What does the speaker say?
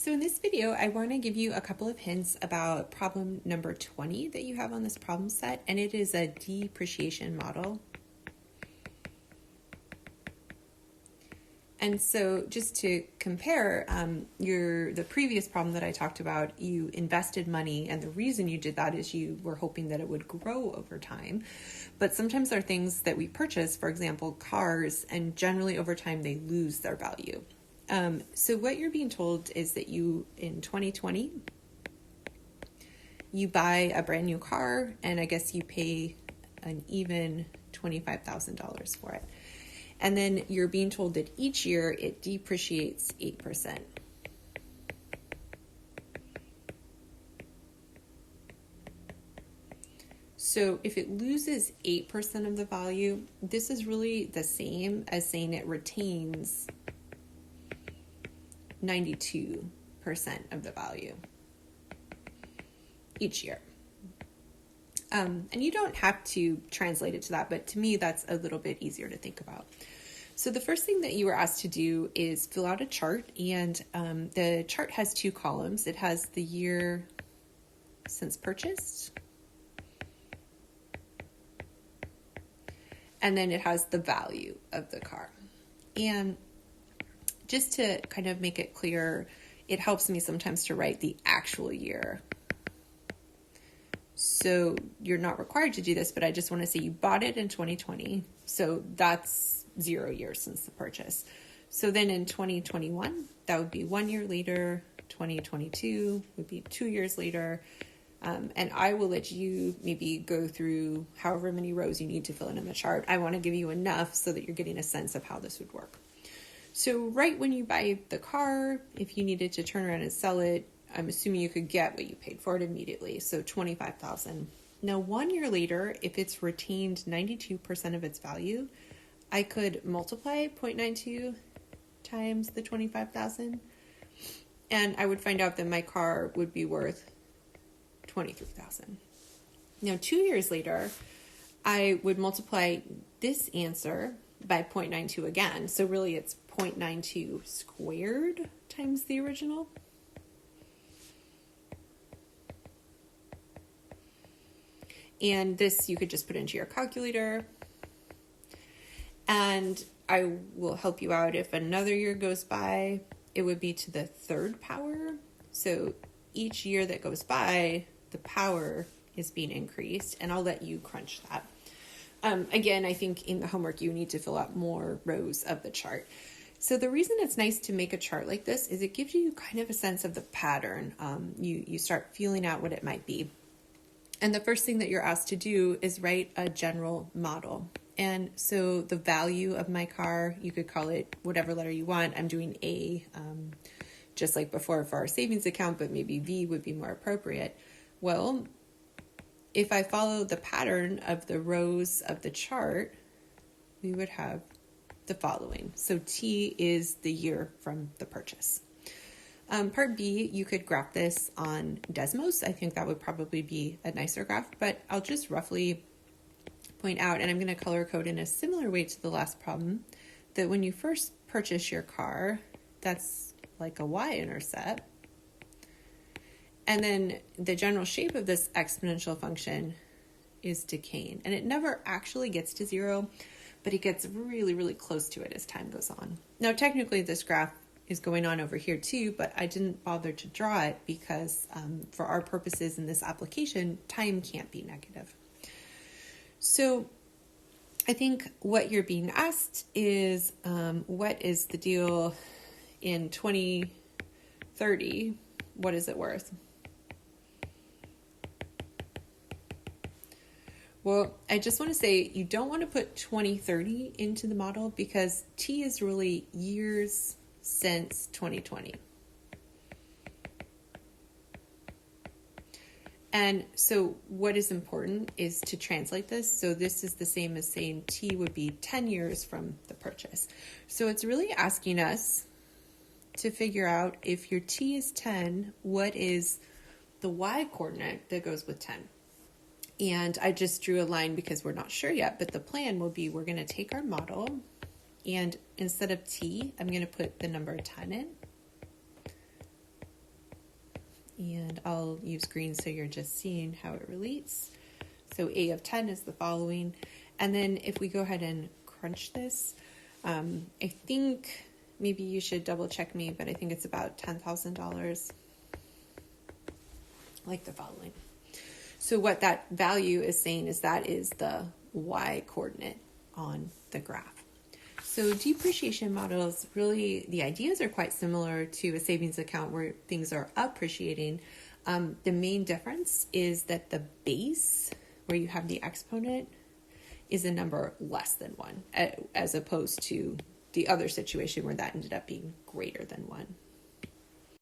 So in this video, I want to give you a couple of hints about problem number 20 that you have on this problem set, and it is a depreciation model. And so just to compare, the previous problem that I talked about, you invested money, and the reason you did that is you were hoping that it would grow over time. But sometimes there are things that we purchase, for example, cars, and generally over time they lose their value. So what you're being told is that you, in 2020, you buy a brand new car, and I guess you pay an even $25,000 for it. And then you're being told that each year it depreciates 8%. So if it loses 8% of the value, this is really the same as saying it retains 92% of the value each year. And you don't have to translate it to that, but to me, that's a little bit easier to think about. So the first thing that you were asked to do is fill out a chart, and the chart has two columns. It has the year since purchased, and then it has the value of the car. And just to kind of make it clear, it helps me sometimes to write the actual year. So you're not required to do this, but I just want to say you bought it in 2020. So that's 0 years since the purchase. So then in 2021, that would be 1 year later. 2022 would be 2 years later. And I will let you maybe go through however many rows you need to fill in the chart. I want to give you enough so that you're getting a sense of how this would work. So right when you buy the car, if you needed to turn around and sell it, I'm assuming you could get what you paid for it immediately. So $25,000. Now, 1 year later, if it's retained 92% of its value, I could multiply 0.92 times the 25,000, and I would find out that my car would be worth 23,000. Now, 2 years later, I would multiply this answer by 0.92 again. So really it's 0.92 squared times the original. And this you could just put into your calculator. And I will help you out. If another year goes by, it would be to the third power. So each year that goes by, the power is being increased, and I'll let you crunch that. Again, I think in the homework, you need to fill out more rows of the chart. So the reason it's nice to make a chart like this is it gives you kind of a sense of the pattern. You start feeling out what it might be. And the first thing that you're asked to do is write a general model. And so the value of my car, you could call it whatever letter you want. I'm doing A, just like before for our savings account, but maybe V would be more appropriate. Well, if I follow the pattern of the rows of the chart, we would have the following. So T is the year from the purchase. Part B, you could graph this on Desmos. I think that would probably be a nicer graph, but I'll just roughly point out, and I'm going to color code in a similar way to the last problem, that when you first purchase your car, that's like a y-intercept. And then the general shape of this exponential function is decaying. And it never actually gets to zero, but it gets really, really close to it as time goes on. Now, technically, this graph is going on over here too, but I didn't bother to draw it because for our purposes in this application, time can't be negative. So I think what you're being asked is, what is the deal in 2030? What is it worth? Well, I just want to say you don't want to put 2030 into the model because T is really years since 2020. And so what is important is to translate this. So this is the same as saying T would be 10 years from the purchase. So it's really asking us to figure out if your T is 10, what is the Y coordinate that goes with 10? And I just drew a line because we're not sure yet, but the plan will be we're going to take our model, and instead of T, I'm going to put the number 10 in. And I'll use green so you're just seeing how it relates. So A of 10 is the following. And then if we go ahead and crunch this, I think maybe you should double check me, but I think it's about $10,000, like the following. So what that value is saying is that is the y coordinate on the graph. So depreciation models, really the ideas are quite similar to a savings account where things are appreciating. The main difference is that the base, where you have the exponent, is a number less than 1, as opposed to the other situation where that ended up being greater than 1.